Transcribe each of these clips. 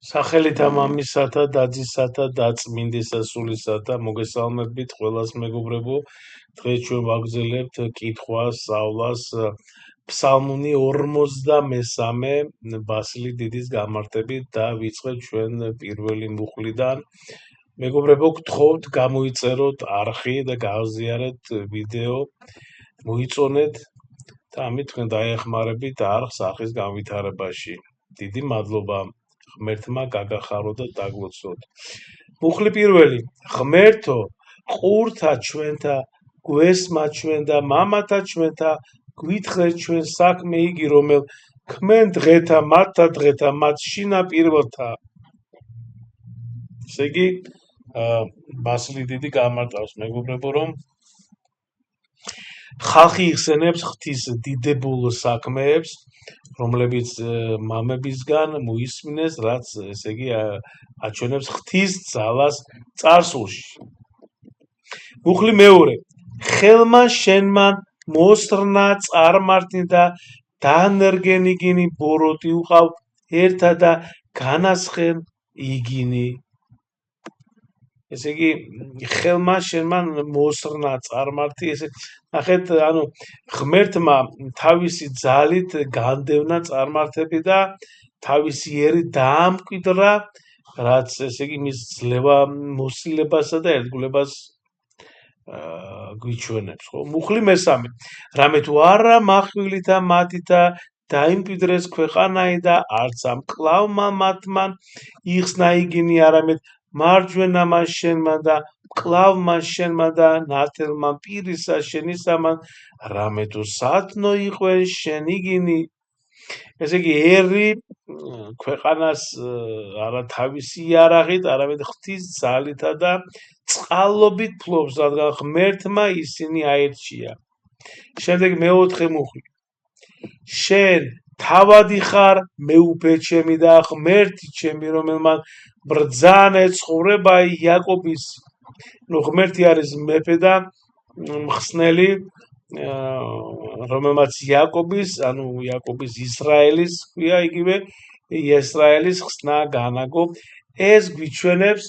სახელითა მამისათა დაძისათა დაწმინდისა სულისათა მოგესალმებით ყველას მეგობრებო. დღეს ჩვენ ვაგრძელებთ კითხვას, სწავლას ფსალმუნი 53 ბასილი დიდის გამარტებით და ვიწყებთ ჩვენ პირველი მუხლიდან. მეგობრებო, გთხოვთ გამოიწეროთ არხი და გააზიარეთ ვიდეო, მოიწონეთ და ამით თქვენ დაეხმარებით არხს არხის განვითარებაში. დიდი მადლობა. ღმერთმა გაგახარო და დაგლოცოთ. მუხლი პირველი. ღმერთო, ყურთა ჩვენთა, გვესმა ჩვენ და მამათა ჩვენთა, გვითხრეთ ჩვენ საქმე იგი, რომელ ქმენ დღეთა, მათთა დღეთა, მათ შინა პირველთა. ესე იგი, ბასილი დიდი გამარტავს მეგობრებო, რომ ხალხი იხსენებს ღვთის დიდებულ საქმეებს, რომლებიც მამებისგან მოისმინეს, რაც ესე იგი აჩვენებს ღვთის ძალას წარსულში. მუხლი მეორე. ხელმა შენმა მოსრნა წარმართნი და დანერგენიგინი ბოროტი უყავ ერთა და განასხენ იგინი. ესე იგი, ხელმა შენმა მოსრნა წარმართი, ესე ნახეთ, ანუ ღმერთმა თავისი ძალით განდევნა წარმართები და თავისი ერი დაამკვიდრა, რაც ესე იგი მის ძლევა მოსილებასა და ერთგულებას გვიჩვენებს, ხო? მუხლი მესამე. რამე თუ არა מחვილითა მათითა დაიმკვიდრეს ქვეყანაი და არც ამ კლავმა მათმან იხსნა იგინი, არამედ მარჯვენამან შენმა და მკლავმა შენმა და ნათელმა პირისა შენისამან, რამე თუ სათნო იყვენ შენ იგინი. ესე იგი, ერი ქვეყანას არა თავისი იარაღით, არამედ ღვთის ძალითა და წყალობით ფლობს, რადგან ღმერთმა ისინი აირჩია. შემდეგ მეოთხე მუხლი. შენ თავადი ხარ მეუფე ჩემი და ღმერთი ჩემი, რომელმან ბრძანა ცხოვრება იაკობის. ნუ ღმერთი არის მეფე და მხსნელი, რომელმაც იაკობის, ანუ იაკობის ისრაელის ქვია იგივე, ისრაელის ხსნა განაგო. ეს გვიჩვენებს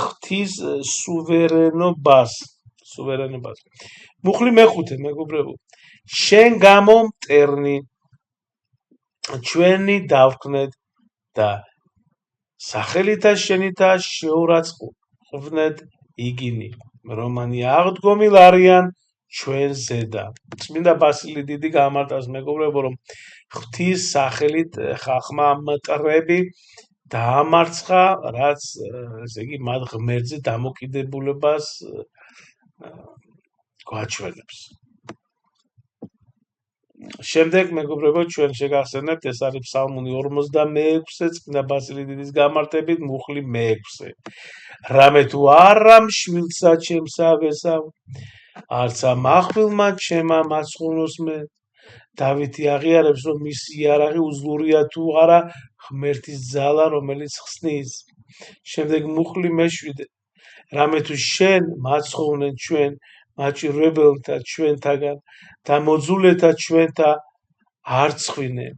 ღვთის სუვერენობას. მუხლი მეხუთე, მეგობრებო. შენ გამო მტერნი ჩვენი დავხნეთ და სახელითა შენითა შეურაცხყოფნეთ იგინი, რომანი აღდგომილ არიან ჩვენ ზედა. წმინდა ბასილი დიდი გამარტავს მეგობრებო, რომ ღვთის სახელით ხალხმა მტრები დაამარცხა, რაც ესე იგი მათ ღმერთზე დამოკიდებულებას გვაჩვენებს. შემდეგ მეგობრებო, ჩვენ შეგახსენებთ, ეს არის ფსალმუნი 46, წმინდა ბასილი დიდის გამარტებით, მუხლი მე-6. რამე თუ არა მშვილსა ჩემსა ვესავ, არცა מחვილმა ჩემა მაცხუნოს მე. დავითი აღიარებს, რომ მისი იარაღი უძლურია თუ არა ღმერთის ძალა, რომელიც ხსნის. შემდეგ მუხლი მე-7. რამე თუ შენ მაცხოვნენ ჩვენ მაჭირვებელთა ჩვენთაგან და მოძულეთა ჩვენთა არ ცხვინე.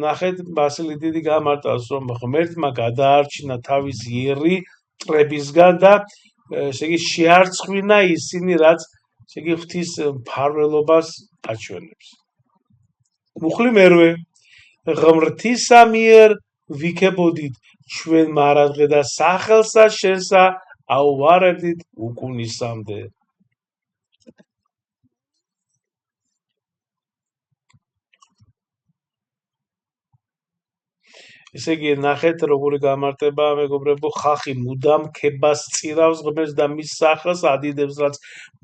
ნახეთ, ბასილი დიდი გამარტავს, რომ ღმერთმა გადაარჩინა თავისი ერი მტრებისგან და ესე იგი შეარცხვინა ისინი, რაც ესე იგი ღვთის მფარველობას აჩვენებს. მუხლი მერვე. ღმრთისა მიერ ვიქებოდით ჩვენ მარადღე და სახელსა შენსა აუვარებდით უკუნისამდე. ესე იგი, ნახეთ, როგორი გამარტება, მეგობრებო, ხალხი მუდამ ქებას წირავს ღმერთს და მის სახელს ადიდებს, რაც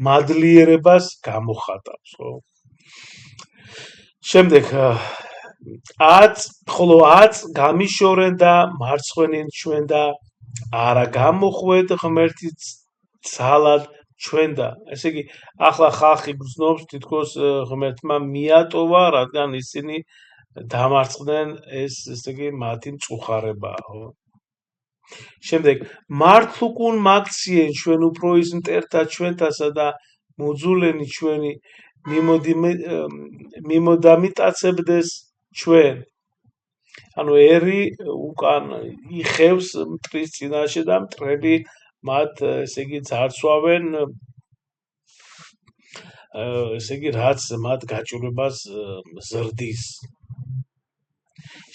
მადლიერებას გამოხატავს, ხო? შემდეგ ხოლო 10 გამიშორენ და მარცხვენენ ჩვენ და არა გამოხვეთ ღმერთის ძალად ჩვენ და. ესე იგი, ახლა ხალხი გრძნობს, თითქოს ღმერთმა მიატოვა, რადგან ისინი დამარცხდნენ, ეს ესე იგი მათი მწუხარებაა, ხო? შემდეგ მართლუკუნ მაქციენ ჩვენ უფრო ის მტერთა ჩვენთასა და მოძულენი ჩვენი მიმოდამიტაცებდეს ჩვენ. ანუ ერი უკან იხევს მტრის წინაშე და მტრები მათ ესე იგი ძარცვავენ ესე იგი რაც მათ გაჭირვებას ზრდის.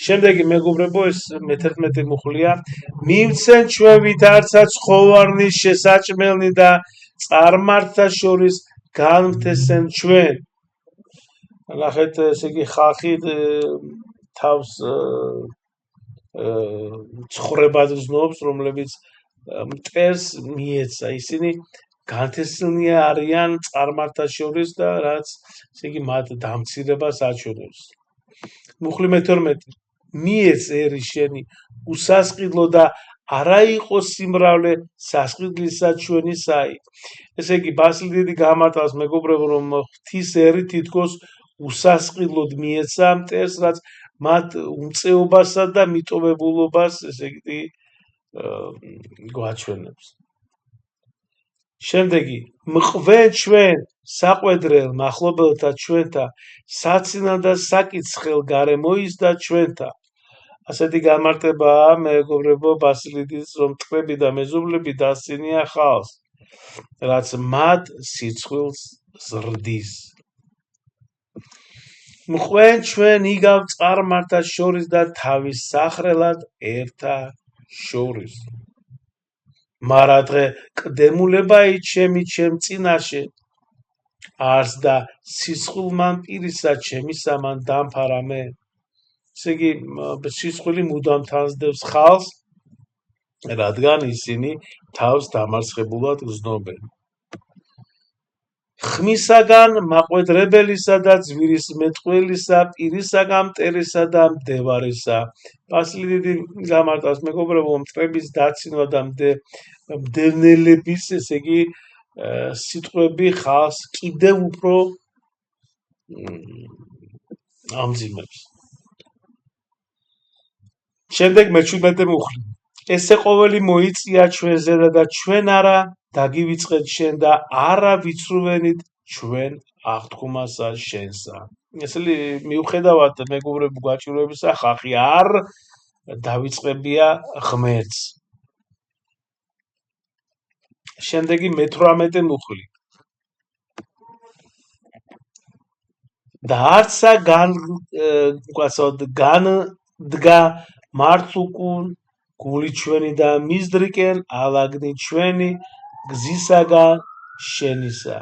შემდეგი მეგობრებო ეს მე-11 მუხლია მივცენ ჩვენ ვითარცა ცხოვარნის შესაჭმელნი და წარმართთა შორის განმთესენ ჩვენ. ნახეთ ესე იგი ხალხი თავს ცხოვრებად ზნობს რომლებიც მტერს მიეცა ისინი განთესლნი არიან წარმართთა შორის და რაც ესე იგი მათ დამცირებას აჩვენებს. მუხლი მე-12 მიეც ერი შენი უსასყიდლო და არა იყო სიმრავლე სასყიდლისა ჩვენისაი. ესე იგი ბასილი დიდი გამარტავს მეგობრებო რომ ღვთის ერი თითქოს უსასყიდლოდ მიეცა მტერს რაც მათ უმწეობასა და მიტოვებულობას ესე იგი გვაჩვენებს. შემდეგი მყვენ ჩვენ საყვედრელ მახლობელთა ჩვენთა საცინა და საკიცხელ გარემოის და ჩვენთა. ასეთი გამარტებაა მეგობრებო ბასილიდის რომ მტრები და მეზობლები დასცინია ხალხს რაც მათ სიცხვილს ზრდის. მყვენ ჩვენ იგავ წარმართთა შორის და თავის სახრელად ერთა შორის. მარა დღე კდებულება ჩემი ჩემ წინაშე არს და სისხლმან პირისა ჩემისა მან დამფარა მე. ესე იგი სისხლი მუდამ თანსდებს ხალხს რადგან ისინი თავს დამარცხებულად გრძნობენ. ხმისაგან მაყვედრებელისა და ძვირის მეტყველისა პირისაგან მტერისა და მდევარისა. ბასილი დიდი გამარტავს მეგობრებო მტრების დაცინვა და მდევნელების ესე იგი სიტყვები ხალხს კიდევ უფრო ამძიმებს. შემდეგ მე-17 მუხლი ესე ყოველი მოიწია ჩვენზე და ჩვენ არა დაგივიწყეთ შენ და არა ვიცრუვენით ჩვენ აღთქმასა შენსა. ესე მიუხედავად მეგობრებო გაჭირვებისა ხალხი არ დავიწყებია ღმერთს. შემდეგი მე-18 მუხლი და არცა განდგა მარცუკუნ გული ჩვენი და მისდრიკენ ალაგნი ჩვენი გზისაგან შენისა.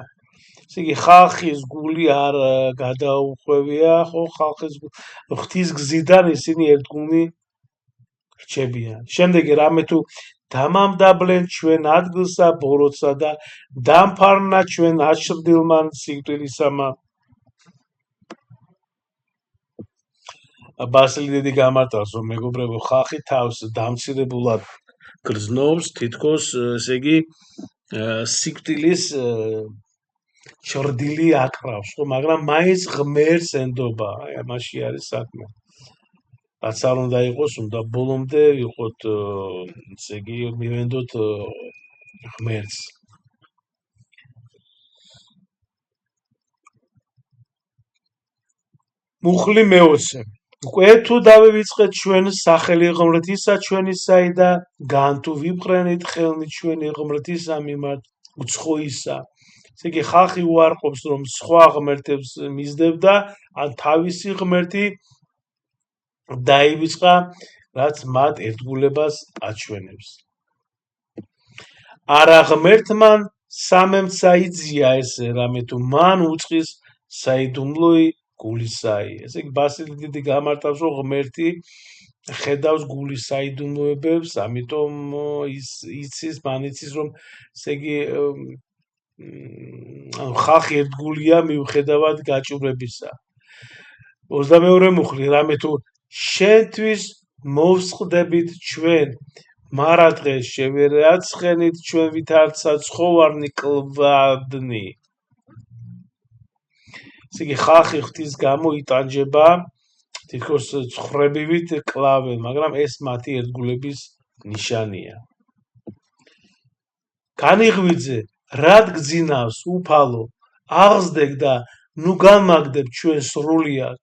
ესე იგი ხალხის გული არ გადაუხვევია ხო ხალხის ღვთის გზიდან ისინი ერთგულნი რჩებიან. შემდეგი რამე თუ დამამდაბლენ ჩვენ ადგილსა ბოროტსა და დამფარნა ჩვენ აშრდილმან სიკვდილისამა. ბასილი დიდი გამარტავს რომ მეგობრებო ხალხი თავს დამცირებულად გრძნობს თითქოს ესე იგი სიკვდილის ჩრდილი აკრავს ხო მაგრამ მაინც ღმერთს ენდობა. აი ამაში არის საქმე. რაც არ უნდა იყოს უნდა ბოლომდე ვიყოთ ესე იგი მივენდოთ ღმერთს. მუხლი მე-20 უკვე თუ დავივიწყეთ ჩვენ სახელი ღმრთისა ჩვენისაი და გან თუ ვიბყრენით ხელნი ჩვენი ღმრთისა მიმართ უცხოისა. ესე იგი ხალხი უარყოფს რომ სხვა ღმერთებს მისდებდა ან თავისი ღმერთი დაივიწყა რაც მათ ერთგულებას აჩვენებს. არა ღმერთმან სამემცა იძლია ესე რამე თუ მან უწყის საიდუმლოი გულისაი. ესე იგი ბასილი დიდი გამარტავს რომ ღმერთი ხედავს გულის საიდუმლოებებს ამიტომ იცის მან იცის რომ ესე იგი ხალხი ერთგულია მიუხედავად გაჭირვებისა. 22 მუხლი რამე თუ შენთვის მოვსყდებით ჩვენ მარა დღეს შევერაცხენით ჩვენ ვითარცა ცხოვარნი კლვადნი. ესე იგი ხალხი ღვთის გამო იტანჯება თითქოს ცხრებივით კლავენ მაგრამ ეს მათი ერთგულების ნიშანია. განიღვიძე რად გძინავს უფალო აღზრდեք და ნუ განმაგდებ ჩვენ სრულიად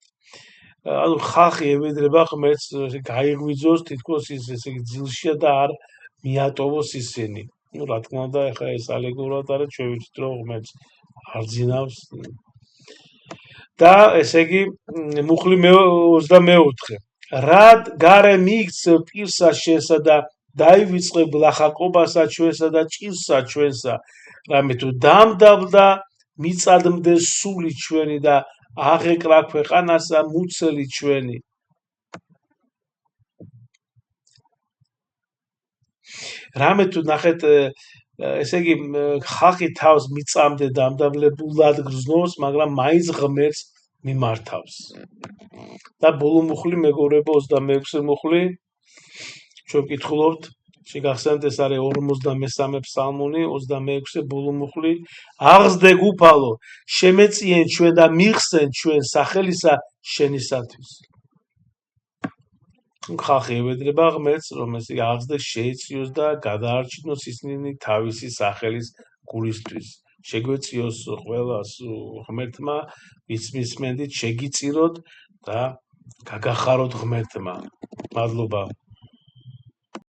ანუ ხალხი ევედრება ღმერთს გაიღვიძოს თითქოს ის ესე იგი ძილშია და არ მიატოვოს ისინი. ну რა თქმა უნდა ეხლა ეს ალეგორიად არის ჩვენ ვიცით რომ ღმერთს არ ძინავს და ესე იგი მუხლი 24 რად გარე მიიქცევ პირსა შენსა და დაივიწყებ ლახაკობასა ჩვენსა და ჭირსა ჩვენსა რამე თუ დამდაბდა მიწადმდეს სული ჩვენი და აღეკრა ქვეყანასა მუცელი ჩვენი რამე თუ ნახეთ ესე იგი ხალხი თავს მიწამდე დამდაბლებულად გრძნობს მაგრამ მაინც ღმერთს მიმართავს და ბოლო მუხლი მეგობრებო 26 მუხლი ჩვენ ვკითხულობთ შეგახსენებთ ეს არის 53 ფსალმუნი 26 ბოლო მუხლი აღზრდე გუფალო შემეწიენ ჩვენ და მიხსენ ჩვენ სახელისა შენისათვის ხალხი ევედრება ღმერთს რომ ეს აღზრდე შეეწიოს და გადაარჩინოს ისინი თავისი სახელის გულისთვის შეგვეწიოს ყველას ღმერთმა ვის მისმენდით შეგიწიროთ და გაგახაროთ ღმერთმა მადლობა